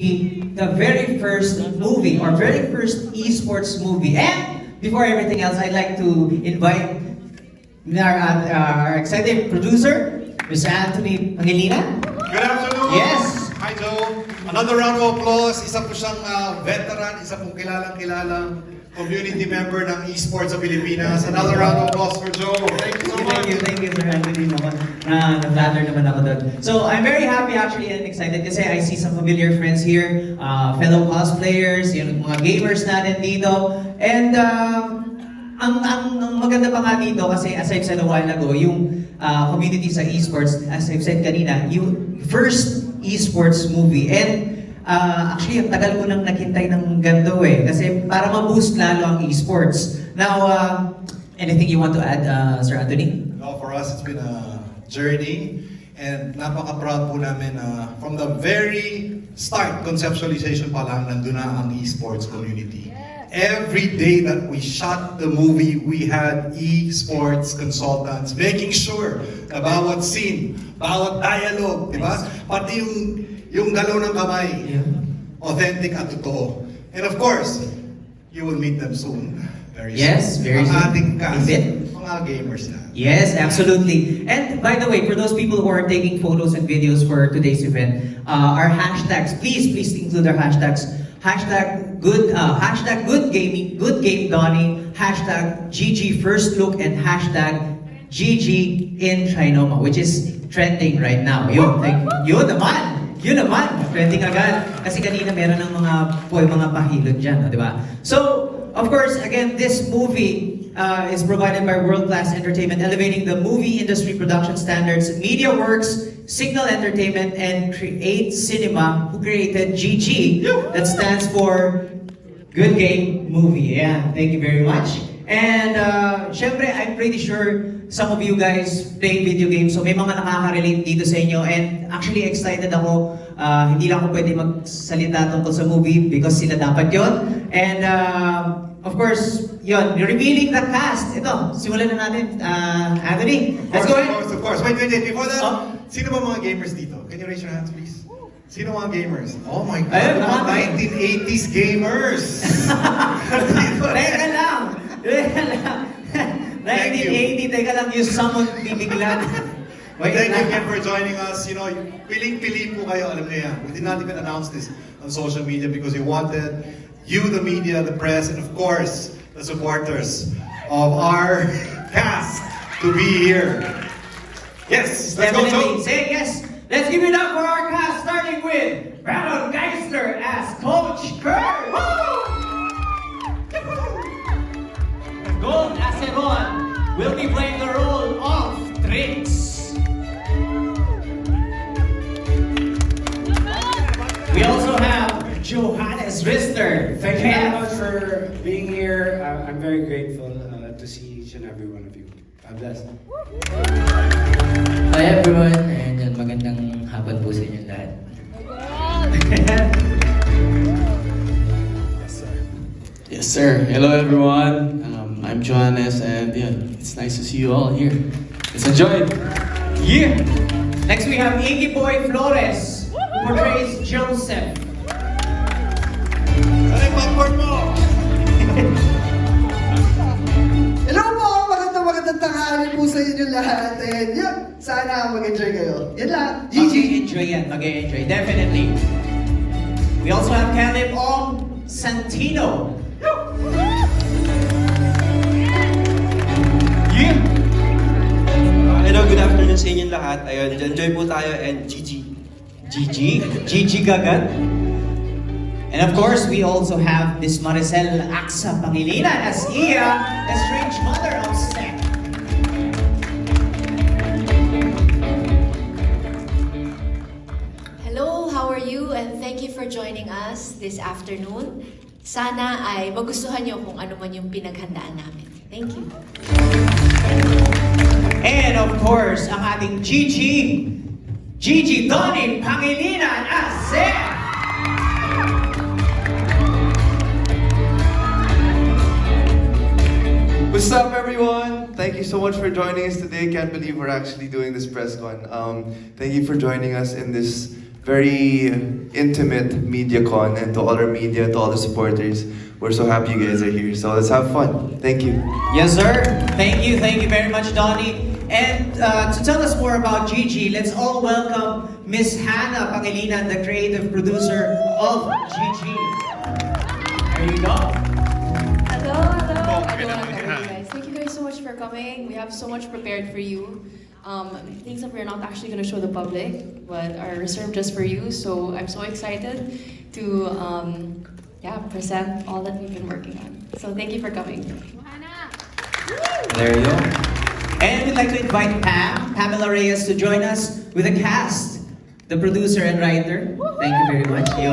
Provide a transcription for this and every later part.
the very first movie or very first esports movie. And before everything else, I'd like to invite our executive producer, Mr. Anthony Pangilinan. Good afternoon! Yes! Hi Joe! Another round of applause. Isa po siyang veteran, isa pong kilalang community member ng esports sa Pilipinas. Another round of applause for Joe. Thank you so much! Thank you, Sir Anthony. Na-flatter naman ako doon. So, I'm very happy actually and excited kasi I see some familiar friends here, fellow cosplayers, yung mga gamers natin dito. And ang maganda pa nga dito kasi as I've said a while ago, yung community sa esports, as I've said kanina, yung first esports movie. And actually, ang tagal ko nang naghintay ng ganito kasi para ma-boost lalo ang esports. Now, anything you want to add, Sir Anthony? Well, for us, it's been a journey. And napaka-proud po namin from the very start, conceptualization pa lang, nandun na ang esports community. Every day that we shot the movie, we had esports consultants making sure na bawat scene, bawat dialogue, di ba? Pati yung galaw ng kamay, authentic at totoo. And of course, you will meet them soon. Very Yes, soon. very soon. Ang ating cast, Is it? mga gamers na. Yes, absolutely. And by the way, for those people who are taking photos and videos for today's event, our hashtags, please include our hashtags. Hashtag good gaming, good game Donnie, hashtag GG first look, and hashtag GG in Trinoma, which is trending right now. Yun naman, trending agad. Kasi kanina meron ng mga pahilot dyan, di ba? So, of course, again, this movie is provided by World Class Entertainment, elevating the movie industry production standards. MediaWorks, Signal Entertainment, and Create Cinema, who created GG, that stands for Good Game Movie. Yeah, thank you very much. And syempre, I'm pretty sure some of you guys play video games, so may mga nakaka-relate dito sa inyo. And actually, excited ako. Hindi lang ako pwede magsalita tungkol sa movie because sila dapat yon. And of course, yun, revealing the cast. Ito, simulan na natin. Anthony, let's go ahead. Of course. Wait. Before that, sino ba mga gamers dito? Can you raise your hands, please? Sino mga gamers? Oh my God, Ayun, mga 1980s gamers! Teka lang! 1980, teka lang, yung summon bibiglan. But thank you again for joining us. You know, piling-pili po kayo, alam niyo yan. We did not even announce this on social media because we wanted you, the media, the press, and of course, the supporters of our cast to be here. Yes, let's go, Joe. Say yes. Let's give it up for our cast, starting with Brandon Geisler as Coach Kurt. Gold Aceron will be playing the role of Trix. We also have Johannes Rister. Thank you very much for being here. I'm very grateful to see each and every one of you. God bless. Hi everyone, and magandang hapon po sa inyo lahat. Yes, sir. Hello, everyone. I'm Johannes, and yeah, it's nice to see you all here. Let's enjoy it. Yeah. Next we have Iggy Boy Flores, who portrays Joseph. Ano yung popcorn mo? Hello po! Magandang tanghali po sa inyo lahat. And yun, sana mag-enjoy kayo. Yan lang. GG! Mag-enjoy yan, mag-enjoy. Definitely. We also have Caleb Ong Santino. Yeah! Hello, good afternoon sa inyong lahat. Ayun, enjoy po tayo and GG. GG Gagat. And of course, we also have Miss Maricel Aksa Pangilinan as Iya, the strange mother of Seth. Hello, how are you? And thank you for joining us this afternoon. Sana ay magustuhan niyo kung ano man yung pinaghandaan namin. Thank you. And of course, ang ating Gigi Donnie Pangilinan as Seth. What's up, everyone? Thank you so much for joining us today. Can't believe we're actually doing this press con. Thank you for joining us in this very intimate MediaCon, and to all our media, to all the supporters. We're so happy you guys are here. So let's have fun. Thank you. Yes, sir. Thank you very much, Donnie. And to tell us more about Gigi, let's all welcome Miss Hannah Pangilinan, the creative producer of Gigi. There you go. Hello, hello. Guys. Thank you guys so much for coming. We have so much prepared for you. Things that we're not actually going to show the public, but are reserved just for you. So I'm so excited to present all that we've been working on. So thank you for coming. There you go. And we'd like to invite Pamela Reyes, to join us with the cast, the producer and writer. Thank you very much, Yo.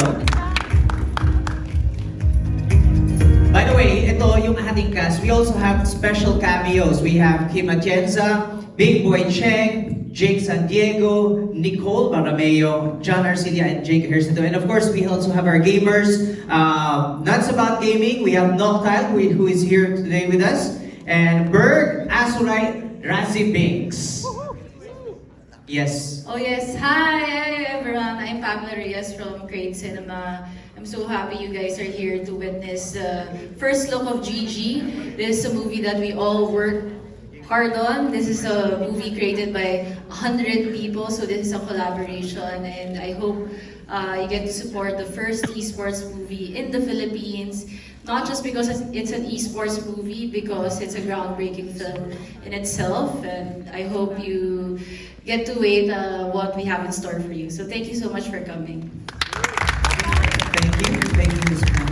By the way, ito yung ating cast. We also have special cameos. We have Kim Atienza, Big Boy Cheng, Jake San Diego, Nicole Barameo, John Arcilia, and Jake Hersito. And of course, we also have our gamers. Nuts About Gaming, we have Noctile, who is here today with us. And Berg, Azurai, Razi Binks. Yes. Oh yes, hi everyone. I'm Pamela Reyes from Crane Cinema. I'm so happy you guys are here to witness the first look of Gigi. This is a movie that we all worked hard on. This is a movie created by 100 people, so this is a collaboration, and I hope you get to support the first esports movie in the Philippines. Not just because it's an esports movie, because it's a groundbreaking film in itself, and I hope you get to wait what we have in store for you. So thank you so much for coming. Thank you, Ms. Pam.